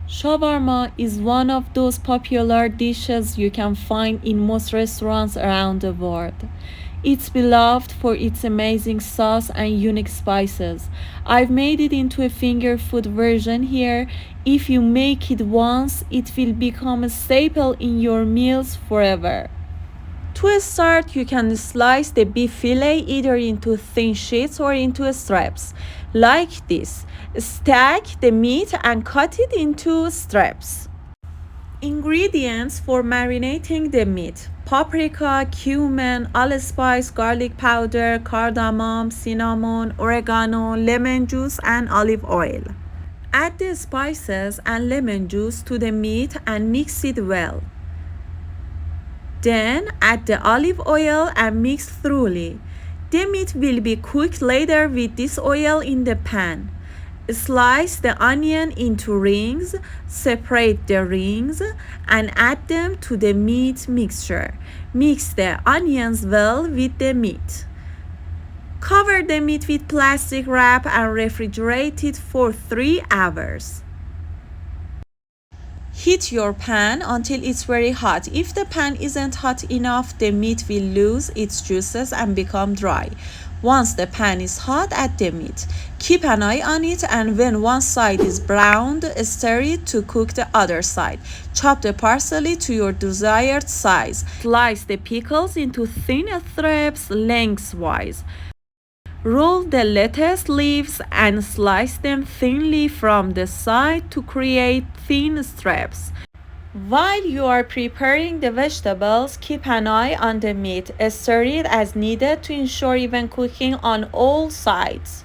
Shawarma is one of those popular dishes you can find in most restaurants around the world. It's beloved for its amazing sauce and unique spices. I've made it into a finger food version here. If you make it once, it will become a staple in your meals forever. To start, you can slice the beef fillet either into thin sheets or into strips, like this. Stack the meat and cut it into strips. Ingredients for marinating the meat: paprika, cumin, allspice, garlic powder, cardamom, cinnamon, oregano, lemon juice, and olive oil. Add the spices and lemon juice to the meat and mix it well. Then add the olive oil and mix thoroughly. The meat will be cooked later with this oil in the pan. Slice the onion into rings, separate the rings, and add them to the meat mixture. Mix the onions well with the meat. Cover the meat with plastic wrap and refrigerate it for 3 hours. Heat your pan until it's very hot. If the pan isn't hot enough, the meat will lose its juices and become dry. Once the pan is hot, add the meat. Keep an eye on it, and when one side is browned, stir it to cook the other side. Chop the parsley to your desired size. Slice the pickles into thin strips lengthwise. Roll the lettuce leaves and slice them thinly from the side to create thin strips. While you are preparing the vegetables, keep an eye on the meat. Stir it as needed to ensure even cooking on all sides.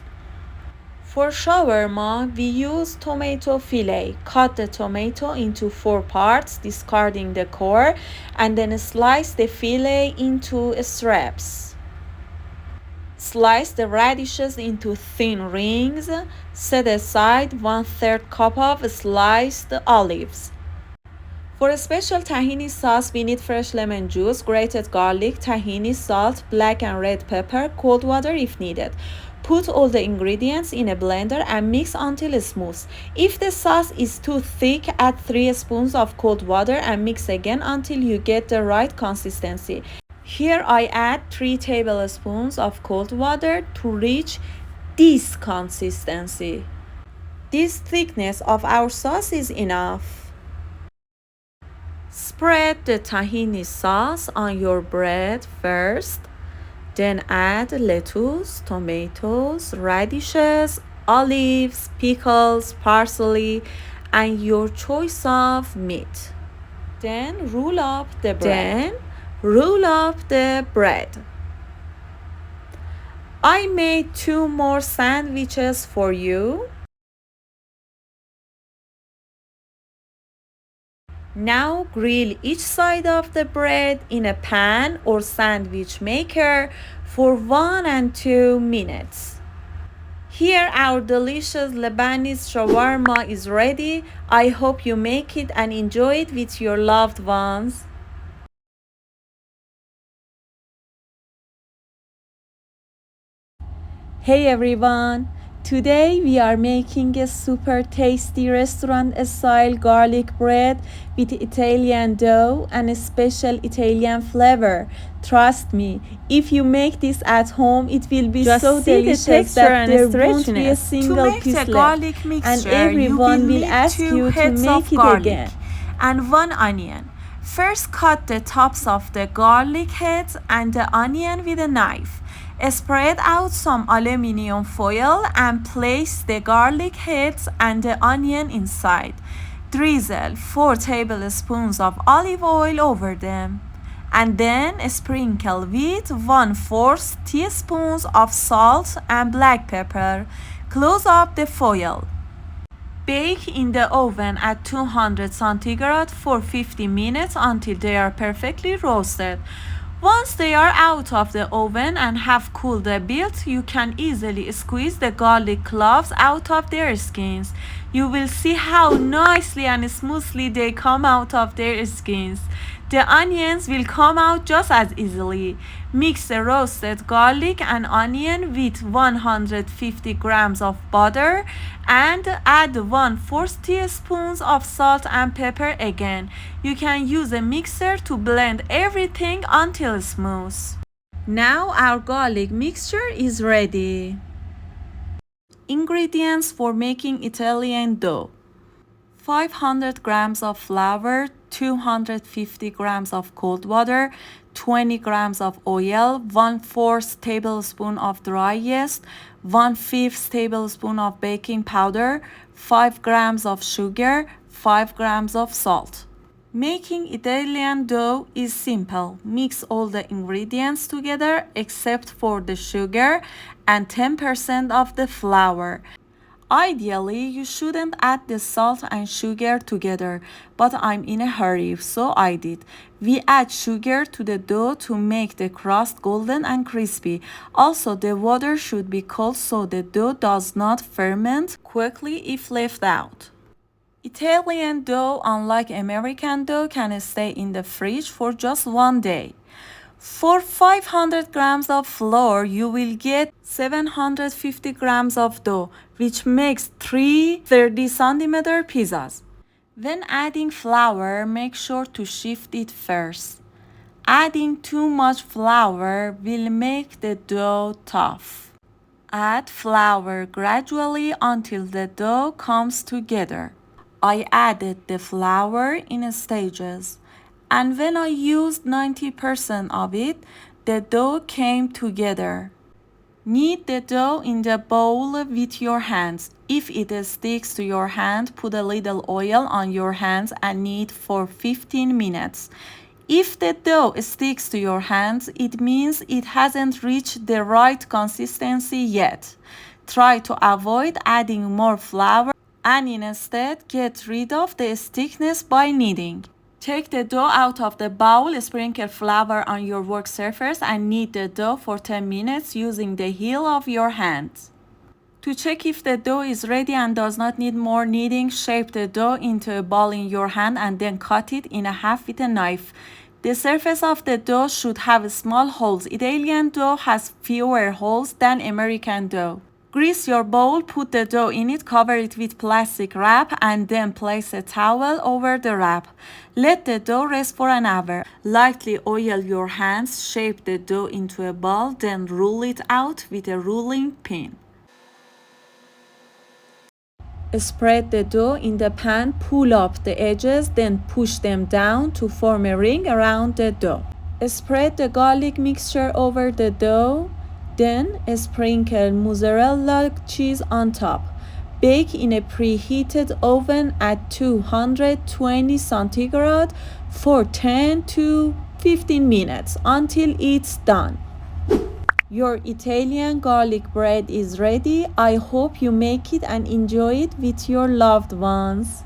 For shawarma, we use tomato fillet. Cut the tomato into 4 parts, discarding the core, and then slice the fillet into strips. Slice the radishes into thin rings. Set aside 1/3 cup of sliced olives. For a special tahini sauce, we need fresh lemon juice, grated garlic, tahini, salt, black and red pepper, cold water if needed. Put all the ingredients in a blender and mix until smooth. If the sauce is too thick, add 3 spoons of cold water and mix again until you get the right consistency. Here I add 3 tablespoons of cold water to reach this consistency. This thickness of our sauce is enough. Spread the tahini sauce on your bread first, then add lettuce, tomatoes, radishes, olives, pickles, parsley, and your choice of meat. Then roll up the bread. I made 2 more sandwiches for you. Now grill each side of the bread in a pan or sandwich maker for 1 and 2 minutes. Here our delicious Lebanese shawarma is ready. I hope you make it and enjoy it with your loved ones. Hey everyone! Today we are making a super tasty restaurant-style garlic bread with Italian dough and a special Italian flavor. Trust me, if you make this at home, it will be so delicious that there won't be a single piece left, and everyone will ask you to make it again. And 1 onion. First cut the tops of the garlic heads and the onion with a knife. Spread out some aluminum foil and place the garlic heads and the onion inside. Drizzle 4 tablespoons of olive oil over them, and then sprinkle with 1/4 teaspoon of salt and black pepper. Close up the foil. Bake in the oven at 200 centigrade for 50 minutes until they are perfectly roasted. Once they are out of the oven and have cooled a bit, you can easily squeeze the garlic cloves out of their skins. You will see how nicely and smoothly they come out of their skins. The onions will come out just as easily. Mix the roasted garlic and onion with 150 grams of butter and add 1/4 teaspoons of salt and pepper again. You can use a mixer to blend everything until smooth. Now our garlic mixture is ready. Ingredients for making Italian dough: 500 grams of flour, 250 grams of cold water, 20 grams of oil, 1/4 tablespoon of dry yeast, 1/5 tablespoon of baking powder, 5 grams of sugar, 5 grams of salt. Making Italian dough is simple. Mix all the ingredients together except for the sugar and 10% of the flour. Ideally, you shouldn't add the salt and sugar together, but I'm in a hurry, so I did. We add sugar to the dough to make the crust golden and crispy. Also, the water should be cold so the dough does not ferment quickly if left out. Italian dough, unlike American dough, can stay in the fridge for just 1 day. For 500 grams of flour, you will get 750 grams of dough, which makes 3 30-centimeter pizzas. When adding flour, make sure to shift it first. Adding too much flour will make the dough tough. Add flour gradually until the dough comes together. I added the flour in stages, and when I used 90% of it, the dough came together. Knead the dough in the bowl with your hands. If it sticks to your hand, put a little oil on your hands and knead for 15 minutes. If the dough sticks to your hands, it means it hasn't reached the right consistency yet. Try to avoid adding more flour and instead get rid of the stiffness by kneading. Take the dough out of the bowl, sprinkle flour on your work surface and knead the dough for 10 minutes using the heel of your hand. To check if the dough is ready and does not need more kneading, shape the dough into a ball in your hand and then cut it in half with a knife. The surface of the dough should have small holes. Italian dough has fewer holes than American dough. Grease your bowl, put the dough in it, cover it with plastic wrap, and then place a towel over the wrap. Let the dough rest for an hour. Lightly oil your hands, shape the dough into a ball, then roll it out with a rolling pin. Spread the dough in the pan, pull up the edges, then push them down to form a ring around the dough. Spread the garlic mixture over the dough. Then sprinkle mozzarella cheese on top. Bake in a preheated oven at 220 centigrade for 10 to 15 minutes until it's done. Your Italian garlic bread is ready. I hope you make it and enjoy it with your loved ones.